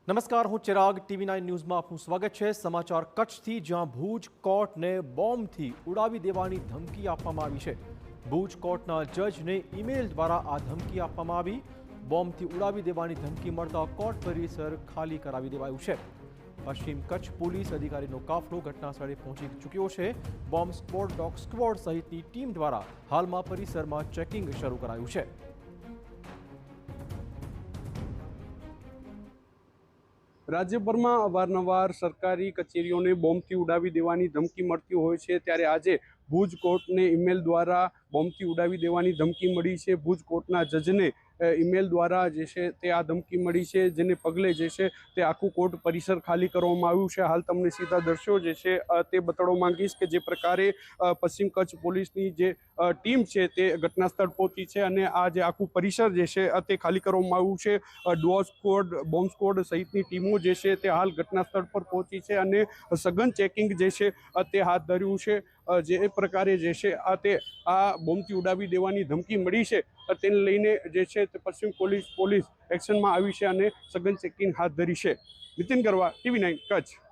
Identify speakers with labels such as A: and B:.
A: નમસ્કાર, હું ચિરાગ TV9 ન્યૂઝમાં આપનું સ્વાગત છે। સમાચાર કચ્છથી, જ્યાં ભુજ કોર્ટને બોમ્બથી ઉડાવી દેવાની ધમકી આપવામાં આવી છે। ભુજ કોર્ટના જજને ઈમેલ દ્વારા આ ધમકી આપવામાં આવી। બોમ્બથી ઉડાવી દેવાની ધમકી મળતા કોર્ટ પરિસર ખાલી કરાવી દેવાયું છે। પશ્ચિમ કચ્છ પોલીસ અધિકારીનો કાફલો ઘટના સ્થળે પહોંચી ચૂક્યો છે। બોમ્બ સ્ક્વોડ, ડોગ સ્ક્વોડ સહિતની ટીમ દ્વારા હાલમાં પરિસરમાં ચેકિંગ શરૂ કરાયું છે।
B: રાજ્યભરમાં અવારનવાર સરકારી કચેરીઓને બોમ્બથી ઉડાવી દેવાની ધમકી મળતી હોય છે, ત્યારે આજે ભુજ કોર્ટને ઈમેલ દ્વારા બોમ્બથી ઉડાવી દેવાની ધમકી મળી છે। ભુજ કોર્ટના જજને ઈમેલ દ્વારા જે છે તે આ ધમકી મળી છે, જેને પગલે જે છે તે આખું કોર્ટ પરિસર ખાલી કરવામાં આવ્યું છે। હાલ તમને સીધા દ્રશ્યો જે છે તે બતાડવા માંગીશ કે જે પ્રકારે પશ્ચિમ કચ્છ પોલીસની જે ટીમ છે તે ઘટના સ્થળ પહોંચી છે અને આ જે આખું પરિસર જે છે તે ખાલી કરવામાં આવ્યું છે। ડોગ સ્ક્વોડ, બોમ્બ સ્ક્વોડ સહિતની ટીમો જે છે તે હાલ ઘટના સ્થળ પર પહોંચી છે અને સઘન ચેકિંગ જે છે તે હાથ ધર્યું છે। જે પ્રકારે જે છે આ બોમ્બથી ઉડાવી દેવાની ધમકી મળી છે, તેને લઈને જે છે તે પશ્ચિમ પોલીસ એક્શનમાં આવી છે અને સઘન ચેકિંગ હાથ ધરી છે। નીતિન ગરવા, TV9 કચ્છ।